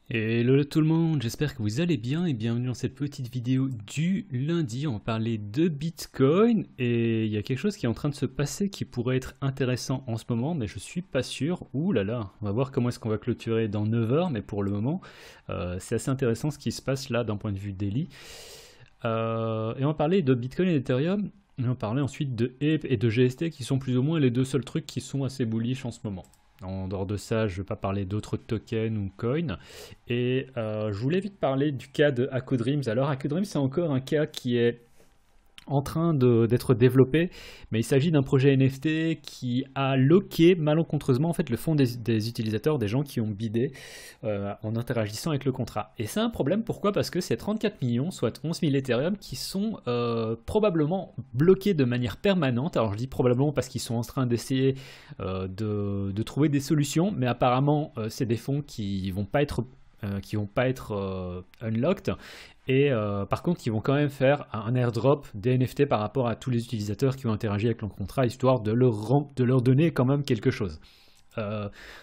Hello tout le monde, j'espère que vous allez bien et bienvenue dans cette petite vidéo du lundi. On va parler de Bitcoin et il y a quelque chose qui est en train de se passer qui pourrait être intéressant en ce moment, mais je suis pas sûr. Ouh là là, on va voir comment est-ce qu'on va clôturer dans 9 heures, mais pour le moment, c'est assez intéressant ce qui se passe là d'un point de vue daily. Et on va parler de Bitcoin et d'Ethereum, et on va parler ensuite de Ape et de GST qui sont plus ou moins les deux seuls trucs qui sont assez bullish en ce moment. En dehors de ça, je ne vais pas parler d'autres tokens ou coins. Et je voulais vite parler du cas de Dreams. Alors, Dreams, c'est encore un cas qui est en train d'être développé, mais il s'agit d'un projet NFT qui a loqué malencontreusement en fait le fonds des utilisateurs, des gens qui ont bidé en interagissant avec le contrat. Et c'est un problème, pourquoi? Parce que c'est 34 millions, soit 11 000 Ethereum, qui sont probablement bloqués de manière permanente. Alors je dis probablement parce qu'ils sont en train d'essayer de trouver des solutions, mais apparemment c'est des fonds qui vont pas être unlocked et par contre ils vont quand même faire un airdrop des NFT par rapport à tous les utilisateurs qui ont interagi avec le contrat, histoire de leur donner quand même quelque chose.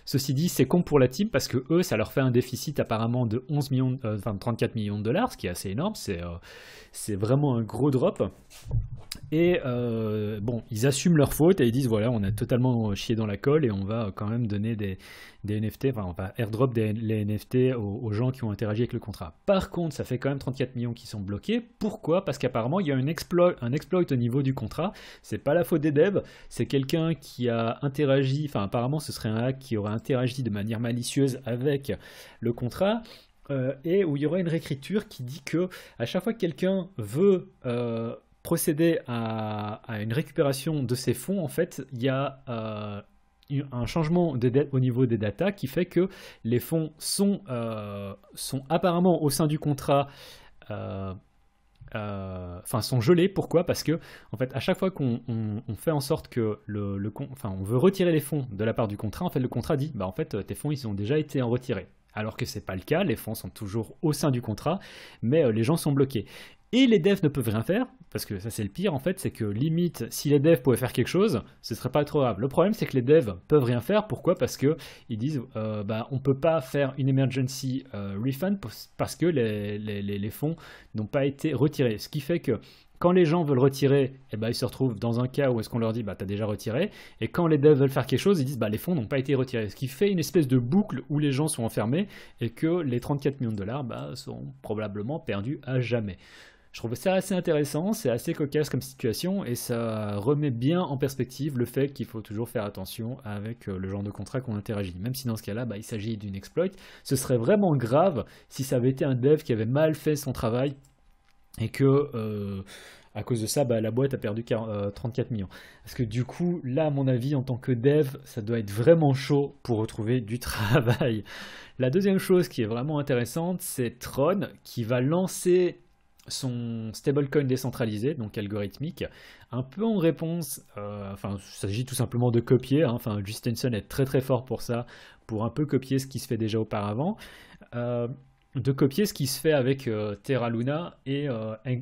Ceci dit, c'est con pour la team parce que eux, ça leur fait un déficit apparemment de 34 millions de dollars, ce qui est assez énorme. C'est vraiment un gros drop. Et bon, ils assument leur faute et ils disent voilà, on a totalement chié dans la colle et on va quand même donner des NFT, enfin on va airdrop les NFT aux gens qui ont interagi avec le contrat. Par contre, ça fait quand même 34 millions qui sont bloqués. Pourquoi? Parce qu'apparemment il y a un exploit au niveau du contrat. C'est pas la faute des devs, c'est quelqu'un qui a interagi, enfin apparemment ce serait un hack qui aurait interagi de manière malicieuse avec le contrat. Et où il y aurait une réécriture qui dit que à chaque fois que quelqu'un veut procéder à une récupération de ces fonds, en fait, il y a un changement au niveau des datas qui fait que les fonds sont apparemment au sein du contrat, sont gelés. Pourquoi? Parce que en fait, à chaque fois qu'on fait en sorte que on veut retirer les fonds de la part du contrat, en fait, le contrat dit, bah en fait, tes fonds ils ont déjà été retirés. Alors que c'est pas le cas, les fonds sont toujours au sein du contrat, mais les gens sont bloqués. Et les devs ne peuvent rien faire, parce que ça c'est le pire en fait, c'est que limite, si les devs pouvaient faire quelque chose, ce serait pas trop grave. Le problème c'est que les devs peuvent rien faire, pourquoi? Parce que ils disent, on peut pas faire une emergency refund parce que les fonds n'ont pas été retirés. Ce qui fait que quand les gens veulent retirer, eh ben, ils se retrouvent dans un cas où est-ce qu'on leur dit t'as déjà retiré, et quand les devs veulent faire quelque chose, ils disent les fonds n'ont pas été retirés. Ce qui fait une espèce de boucle où les gens sont enfermés et que les 34 millions de dollars sont probablement perdus à jamais. Je trouve ça assez intéressant, c'est assez cocasse comme situation et ça remet bien en perspective le fait qu'il faut toujours faire attention avec le genre de contrat qu'on interagit. Même si dans ce cas-là, il s'agit d'une exploit, ce serait vraiment grave si ça avait été un dev qui avait mal fait son travail et que à cause de ça, la boîte a perdu 34 millions. Parce que du coup, là, à mon avis, en tant que dev, ça doit être vraiment chaud pour retrouver du travail. La deuxième chose qui est vraiment intéressante, c'est Tron qui va lancer son stablecoin décentralisé, donc algorithmique, un peu en réponse, il s'agit tout simplement de copier, Justinson est très très fort pour ça, pour un peu copier ce qui se fait déjà auparavant, de copier ce qui se fait avec Terra Luna et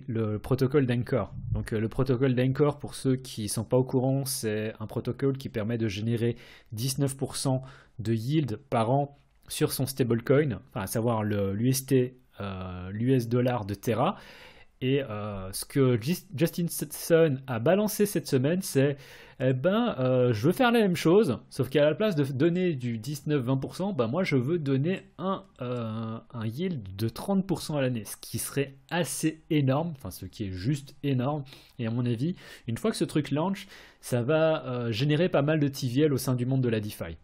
le protocole d'Anchor. Donc le protocole d'Anchor, pour ceux qui ne sont pas au courant, c'est un protocole qui permet de générer 19% de yield par an sur son stablecoin, à savoir l'UST, l'US dollar de Terra. Et ce que Justin Sun a balancé cette semaine, c'est je veux faire la même chose, sauf qu'à la place de donner du 19-20%, moi je veux donner un yield de 30% à l'année, ce qui serait assez énorme, ce qui est juste énorme. Et à mon avis, une fois que ce truc launch, ça va générer pas mal de TVL au sein du monde de la DeFi.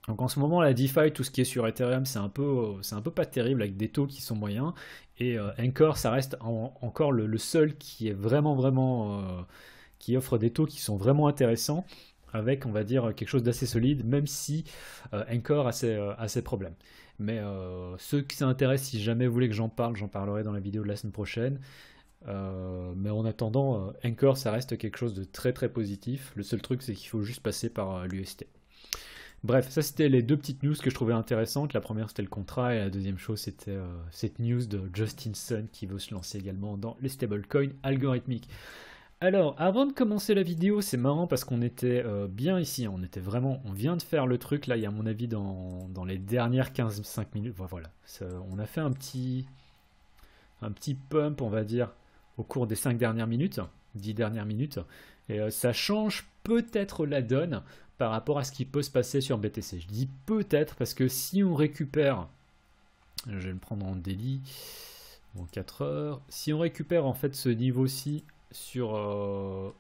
Donc en ce moment, la DeFi, tout ce qui est sur Ethereum, c'est un peu pas terrible avec des taux qui sont moyens. Et Anchor, ça reste encore le seul qui est vraiment qui offre des taux qui sont vraiment intéressants, avec, on va dire, quelque chose d'assez solide, même si Anchor a ses problèmes. Mais ceux qui s'intéressent, si jamais vous voulez que j'en parlerai dans la vidéo de la semaine prochaine. Mais en attendant, Anchor, ça reste quelque chose de très très positif. Le seul truc, c'est qu'il faut juste passer par l'UST. Bref, ça c'était les deux petites news que je trouvais intéressantes. La première c'était le contrat et la deuxième chose c'était cette news de Justin Sun qui veut se lancer également dans les stablecoins algorithmiques. Alors, avant de commencer la vidéo, c'est marrant parce qu'on était bien ici, hein. On était vraiment, on vient de faire le truc là, il y a à mon avis dans les dernières 15-5 minutes. Voilà, on a fait un petit pump, on va dire, au cours des 5 dernières minutes, 10 dernières minutes. Et ça change peut-être la donne par rapport à ce qui peut se passer sur BTC. Je dis peut-être parce que si on récupère, je vais le prendre en daily, en 4 heures, si on récupère en fait ce niveau-ci sur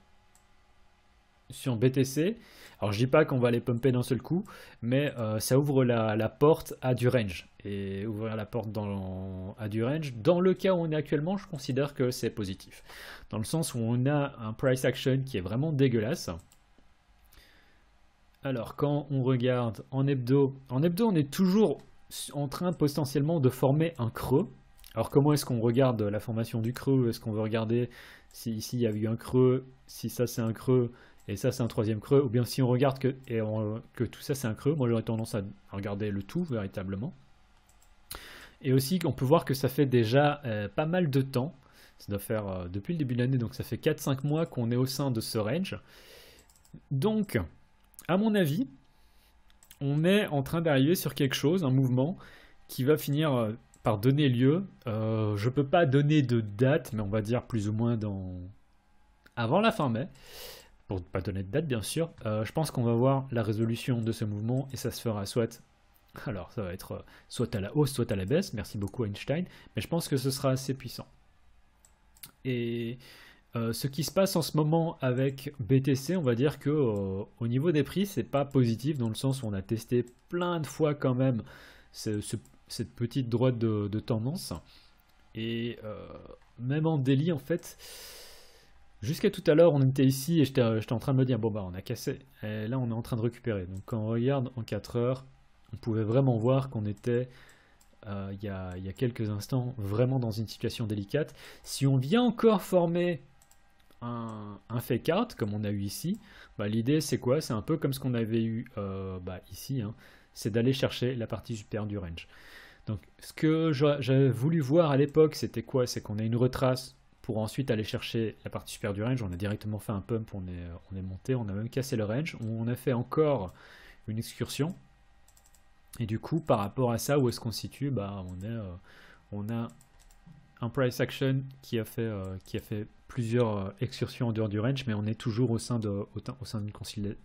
BTC, alors je dis pas qu'on va les pumper d'un seul coup, mais ça ouvre la porte à du range. Et ouvrir la porte à du range, dans le cas où on est actuellement, je considère que c'est positif. Dans le sens où on a un price action qui est vraiment dégueulasse. Alors quand on regarde en hebdo on est toujours en train potentiellement de former un creux. Alors comment est-ce qu'on regarde la formation du creux? Est-ce qu'on veut regarder si ici il y a eu un creux, si ça c'est un creux et ça c'est un troisième creux, ou bien si on regarde que tout ça c'est un creux? Moi j'aurais tendance à regarder le tout véritablement. Et aussi on peut voir que ça fait déjà pas mal de temps, ça doit faire depuis le début de l'année, donc ça fait 4-5 mois qu'on est au sein de ce range. Donc à mon avis, on est en train d'arriver sur quelque chose, un mouvement qui va finir par donner lieu. Je peux pas donner de date, mais on va dire plus ou moins avant la fin mai. Pour ne pas donner de date, bien sûr. Je pense qu'on va voir la résolution de ce mouvement et ça se fera soit. Alors, ça va être soit à la hausse, soit à la baisse. Merci beaucoup, Einstein. Mais je pense que ce sera assez puissant. Et ce qui se passe en ce moment avec BTC, on va dire que au niveau des prix, c'est pas positif dans le sens où on a testé plein de fois quand même cette petite droite de tendance. Et même en daily, en fait, jusqu'à tout à l'heure, on était ici et j'étais en train de me dire, bon bah on a cassé. Et là, on est en train de récupérer. Donc quand on regarde en 4 heures, on pouvait vraiment voir qu'on était il y a quelques instants vraiment dans une situation délicate. Si on vient encore former un fake out comme on a eu ici, bah, l'idée c'est quoi? C'est un peu comme ce qu'on avait eu ici, hein. C'est d'aller chercher la partie supérieure du range. Donc ce que j'avais voulu voir à l'époque, c'était quoi? C'est qu'on a une retrace pour ensuite aller chercher la partie supérieure du range. On a directement fait un pump, on est monté, on a même cassé le range, on a fait encore une excursion. Et du coup, par rapport à ça, où est-ce qu'on se situe? On a un price action qui a fait plusieurs excursions en dehors du range, mais on est toujours au sein d'une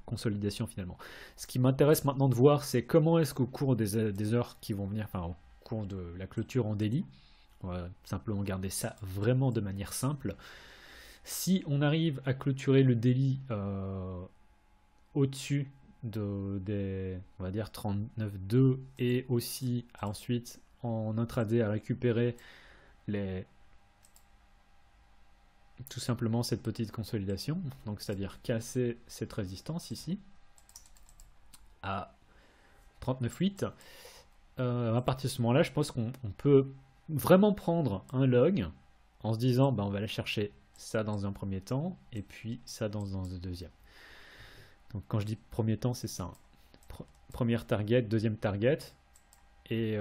consolidation finalement. Ce qui m'intéresse maintenant de voir, c'est comment est-ce qu'au cours des heures qui vont venir, enfin au cours de la clôture en daily, on va simplement garder ça vraiment de manière simple. Si on arrive à clôturer le daily au-dessus des, on va dire 39,2 et aussi ensuite en intraday à récupérer tout simplement cette petite consolidation, donc c'est-à-dire casser cette résistance ici à 39,8. À partir de ce moment-là, je pense qu'on peut vraiment prendre un log en se disant on va aller chercher ça dans un premier temps et puis ça dans un deuxième. Donc quand je dis premier temps, c'est ça. Première target, deuxième target. Et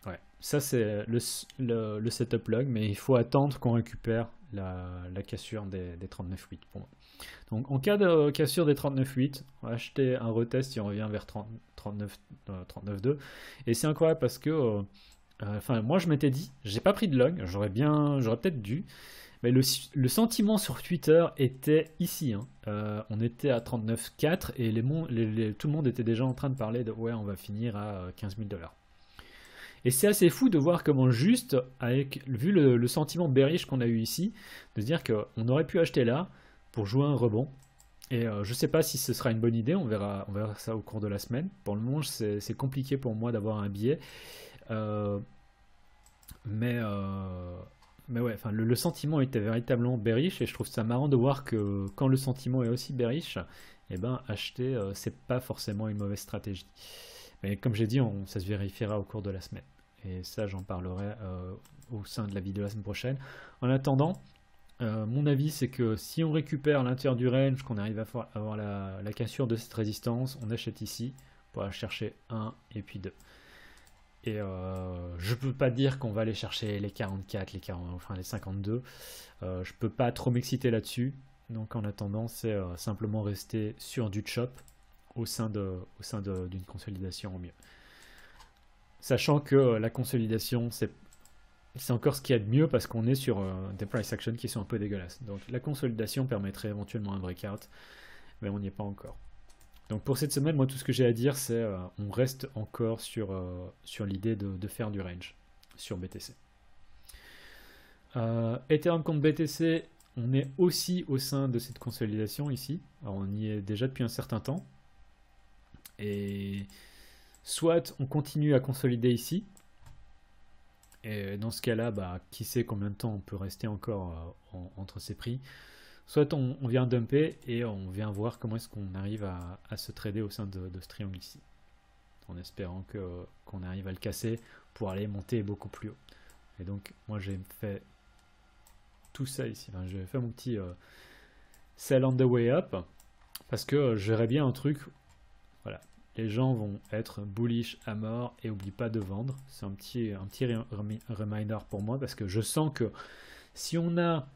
ouais, ça c'est le setup log, mais il faut attendre qu'on récupère la cassure des 39.8 pour moi. Donc en cas de cassure des 39.8, on va acheter un retest et on revient vers 39.2. Et c'est incroyable parce que moi je m'étais dit, j'ai pas pris de log, j'aurais peut-être dû. Mais le sentiment sur Twitter était ici, hein. On était à 39,4 et tout le monde était déjà en train de parler de ouais, on va finir à 15 000 $. Et c'est assez fou de voir comment juste, vu le sentiment bearish qu'on a eu ici, de se dire qu'on aurait pu acheter là pour jouer un rebond. Et je sais pas si ce sera une bonne idée, on verra ça au cours de la semaine. Pour le moment, c'est compliqué pour moi d'avoir un billet. Mais ouais, enfin, le sentiment était véritablement bearish et je trouve ça marrant de voir que quand le sentiment est aussi bearish, acheter, c'est pas forcément une mauvaise stratégie. Mais comme j'ai dit, ça se vérifiera au cours de la semaine. Et ça, j'en parlerai au sein de la vidéo la semaine prochaine. En attendant, mon avis, c'est que si on récupère l'intérieur du range, qu'on arrive à avoir la cassure de cette résistance, on achète ici pour aller chercher 1 et puis 2. Et je peux pas dire qu'on va aller chercher les 44, les 40, enfin les 52. Je peux pas trop m'exciter là-dessus. Donc en attendant, c'est simplement rester sur du chop d'une consolidation au mieux. Sachant que la consolidation, c'est encore ce qu'il y a de mieux parce qu'on est sur des price actions qui sont un peu dégueulasses. Donc la consolidation permettrait éventuellement un breakout, mais on n'y est pas encore. Donc pour cette semaine, moi tout ce que j'ai à dire, c'est on reste encore sur l'idée de faire du range sur BTC. Ethereum contre BTC, on est aussi au sein de cette consolidation ici. Alors, on y est déjà depuis un certain temps. Et soit on continue à consolider ici. Et dans ce cas-là, bah, qui sait combien de temps on peut rester encore entre ces prix. Soit on vient dumper et on vient voir comment est-ce qu'on arrive à se trader au sein de ce triangle ici. En espérant qu'on arrive à le casser pour aller monter beaucoup plus haut. Et donc moi j'ai fait tout ça ici. Enfin, j'ai fait mon petit sell on the way up parce que j'aurais bien un truc. Voilà, les gens vont être bullish à mort et oublie pas de vendre. C'est un petit reminder pour moi parce que je sens que si on a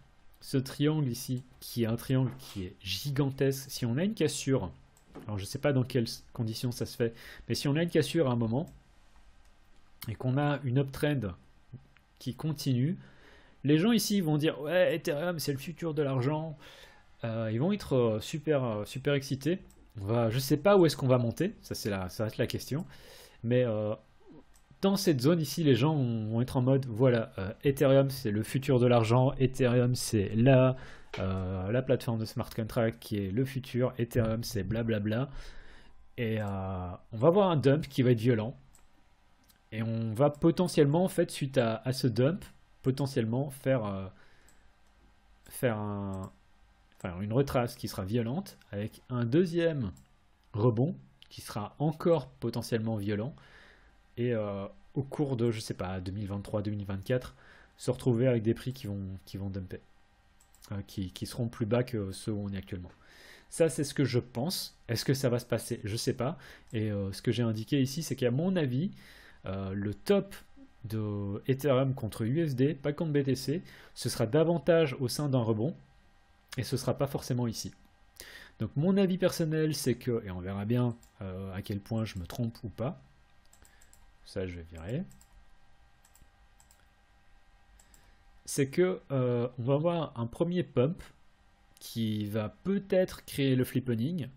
ce triangle ici, qui est un triangle qui est gigantesque, si on a une cassure, alors je ne sais pas dans quelles conditions ça se fait, mais si on a une cassure à un moment, et qu'on a une uptrend qui continue, les gens ici vont dire « Ouais, Ethereum, c'est le futur de l'argent ». Ils vont être super excités. Je ne sais pas où est-ce qu'on va monter, ça va être la question, mais dans cette zone ici, les gens vont être en mode voilà, Ethereum c'est le futur de l'argent, Ethereum c'est la plateforme de smart contract qui est le futur, Ethereum c'est blablabla. Et on va avoir un dump qui va être violent. Et on va potentiellement, en fait, suite à ce dump, potentiellement faire une retrace qui sera violente avec un deuxième rebond qui sera encore potentiellement violent. Et au cours de, je sais pas, 2023-2024, se retrouver avec des prix qui vont dumper, qui seront plus bas que ceux où on est actuellement. Ça, c'est ce que je pense. Est-ce que ça va se passer? Je sais pas. Et ce que j'ai indiqué ici, c'est qu'à mon avis, le top de Ethereum contre USD, pas contre BTC, ce sera davantage au sein d'un rebond, et ce sera pas forcément ici. Donc mon avis personnel, c'est que, et on verra bien à quel point je me trompe ou pas, ça je vais virer, c'est que on va avoir un premier pump qui va peut-être créer le flippening,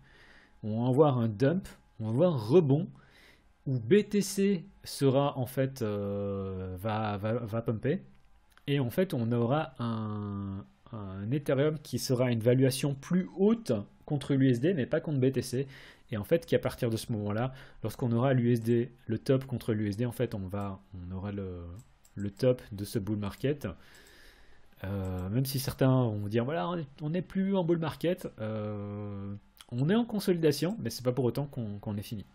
on va avoir un dump, on va avoir un rebond, où BTC sera en fait va pumper, et en fait on aura un Ethereum qui sera à une valuation plus haute contre l'USD mais pas contre BTC, et en fait qu'à partir de ce moment là, lorsqu'on aura l'USD, le top contre l'USD, en fait on aura le top de ce bull market. Même si certains vont dire voilà, on n'est plus en bull market, on est en consolidation, mais c'est pas pour autant qu'on est fini.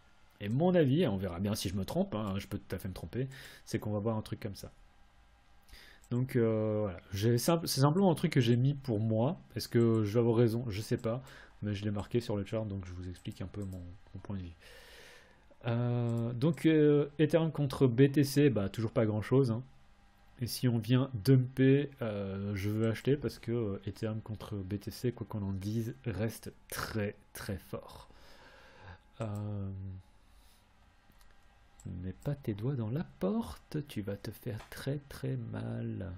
Et mon avis, et on verra bien si je me trompe, hein, je peux tout à fait me tromper, c'est qu'on va voir un truc comme ça. Donc voilà, c'est simplement un truc que j'ai mis pour moi. Est-ce que je vais avoir raison? Je sais pas, mais je l'ai marqué sur le chart, donc je vous explique un peu mon point de vue. Donc Ethereum contre BTC, bah toujours pas grand chose, hein. Et si on vient dumper, je veux acheter parce que Ethereum contre BTC, quoi qu'on en dise, reste très très fort. Mets pas tes doigts dans la porte, tu vas te faire très très mal.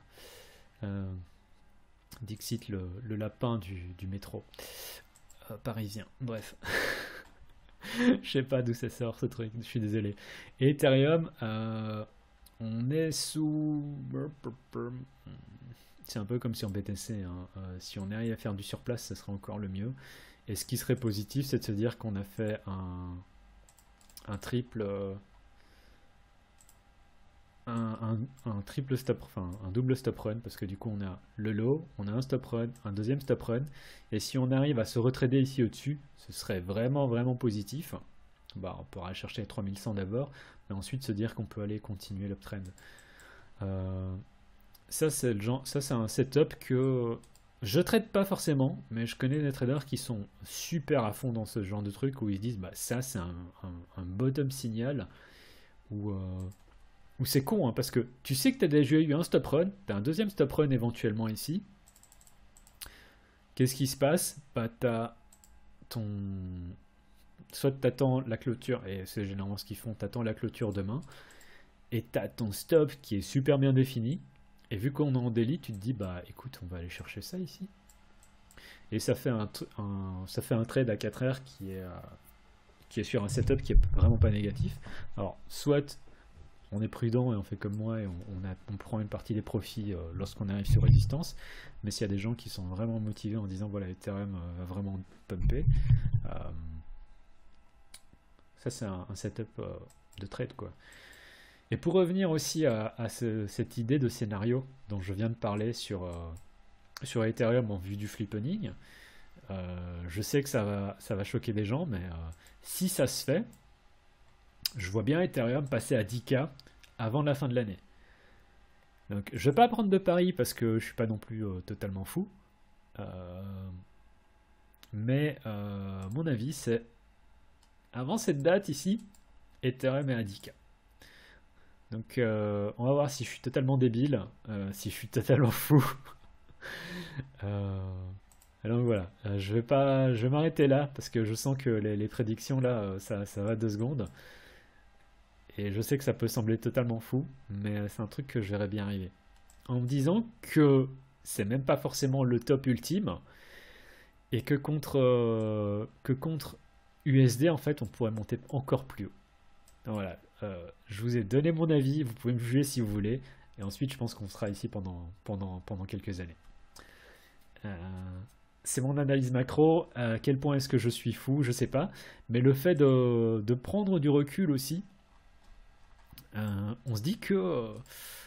Dixit le lapin du métro parisien. Bref. Je sais pas d'où ça sort ce truc, je suis désolé. Et Ethereum, on est sous... C'est un peu comme sur BTC, hein. Si on arrive à faire du surplace, ça serait encore le mieux. Et ce qui serait positif, c'est de se dire qu'on a fait un triple... un triple stop, enfin un double stop run, parce que du coup on a le low, on a un stop run, un deuxième stop run, et si on arrive à se retrader ici au-dessus, ce serait vraiment vraiment positif. Bah, on pourra aller chercher les 3100 d'abord, mais ensuite se dire qu'on peut aller continuer l'uptrend. Ça c'est un setup que je trade pas forcément, mais je connais des traders qui sont super à fond dans ce genre de truc où ils disent bah ça c'est un bottom signal où Ou c'est con, hein, parce que tu sais que tu as déjà eu un stop run, tu as un deuxième stop run éventuellement ici. Qu'est-ce qui se passe? Bah, t'as ton... Soit tu attends la clôture, et c'est généralement ce qu'ils font, tu attends la clôture demain, et tu as ton stop qui est super bien défini, et vu qu'on est en daily, tu te dis, bah écoute, on va aller chercher ça ici. Et ça fait ça fait un trade à 4 heures qui est sur un setup qui est vraiment pas négatif. Alors, soit on est prudent et on fait comme moi et on prend une partie des profits lorsqu'on arrive sur résistance, mais s'il y a des gens qui sont vraiment motivés en disant voilà, Ethereum va vraiment pumper, euh, ça c'est un setup de trade quoi. Et pour revenir aussi à cette idée de scénario dont je viens de parler sur Ethereum en vue du flippening, je sais que ça va choquer des gens, mais si ça se fait, je vois bien Ethereum passer à 10K avant la fin de l'année. Donc je vais pas prendre de pari parce que je suis pas non plus totalement fou. Mais mon avis c'est avant cette date ici, Ethereum est à 10K. Donc on va voir si je suis totalement débile, si je suis totalement fou. Donc voilà, je vais m'arrêter là parce que je sens que les prédictions là, ça va 2 secondes. Et je sais que ça peut sembler totalement fou, mais c'est un truc que je verrais bien arriver. En me disant que c'est même pas forcément le top ultime, et que contre USD, en fait, on pourrait monter encore plus haut. Donc voilà, je vous ai donné mon avis, vous pouvez me juger si vous voulez, et ensuite je pense qu'on sera ici pendant quelques années. C'est mon analyse macro, à quel point est-ce que je suis fou, je sais pas, mais le fait de prendre du recul aussi, on se dit que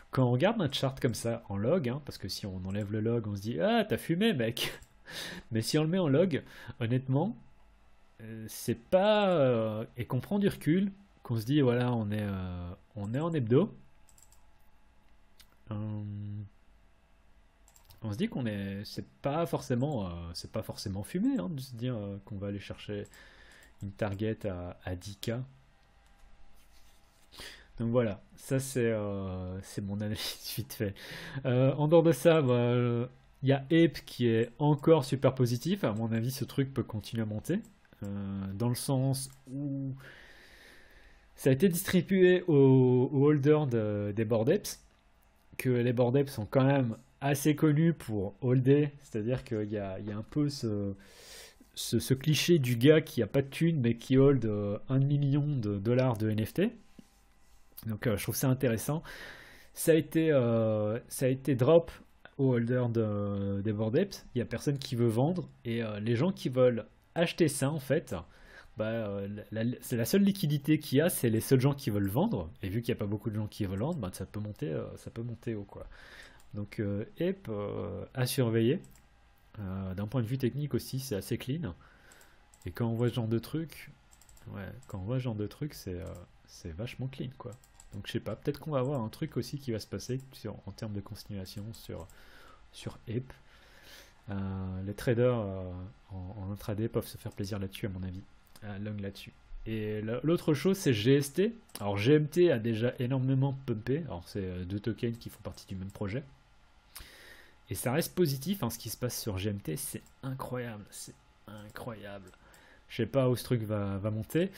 quand on regarde notre chart comme ça en log, hein, parce que si on enlève le log, on se dit ah t'as fumé mec, mais si on le met en log, honnêtement, c'est pas et qu'on prend du recul, qu'on se dit voilà on est en hebdo, on se dit qu'on est c'est pas forcément fumé hein, de se dire qu'on va aller chercher une target à 10K. Donc voilà, ça c'est mon analyse vite fait. En dehors de ça, il y a Ape qui est encore super positif. À mon avis, ce truc peut continuer à monter. Dans le sens où ça a été distribué aux holders des board apes, que les board apes sont quand même assez connus pour holder, c'est-à-dire qu'il y a un peu ce cliché du gars qui a pas de thune mais qui hold 1,5 million de dollars de NFT. Donc je trouve ça intéressant. Ça a été drop aux holders des board apes. Il n'y a personne qui veut vendre. Et les gens qui veulent acheter ça, en fait, c'est la seule liquidité qu'il y a, c'est les seuls gens qui veulent vendre. Et vu qu'il n'y a pas beaucoup de gens qui veulent vendre, ça peut monter haut, quoi. Donc Ape à surveiller. D'un point de vue technique aussi, c'est assez clean. Et quand on voit ce genre de truc, c'est vachement clean quoi. Donc je sais pas, peut-être qu'on va avoir un truc aussi qui va se passer en termes de continuation sur Ape. Les traders en intraday peuvent se faire plaisir là-dessus à mon avis, long là-dessus. Et l'autre chose c'est GST. Alors GMT a déjà énormément pumpé, alors c'est 2 tokens qui font partie du même projet. Et ça reste positif, hein, ce qui se passe sur GMT, c'est incroyable, Je sais pas où ce truc va monter.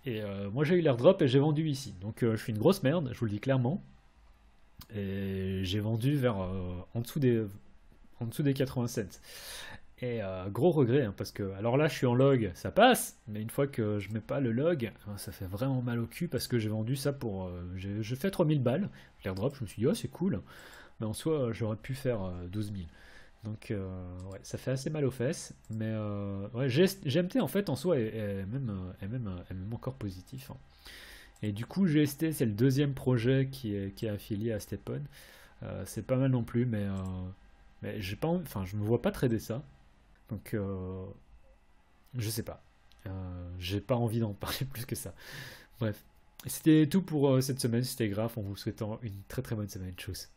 Et moi j'ai eu l'airdrop et j'ai vendu ici. Donc je suis une grosse merde, je vous le dis clairement. Et j'ai vendu vers en dessous des 80 cents. Et gros regret, hein, parce que alors là je suis en log, ça passe, mais une fois que je mets pas le log, ça fait vraiment mal au cul parce que j'ai vendu ça pour. Je fais 3000 balles, l'airdrop, je me suis dit oh c'est cool, mais en soi j'aurais pu faire 12 000. Donc ouais, ça fait assez mal aux fesses, mais ouais, GMT en fait en soi est même encore positif. Hein. Et du coup GST c'est le deuxième projet qui est affilié à Stepon. C'est pas mal non plus, mais j'ai pas, enfin je me vois pas trader ça. Donc je sais pas. J'ai pas envie d'en parler plus que ça. Bref, c'était tout pour cette semaine. C'était Graph en vous souhaitant une très très bonne semaine. Tchuss.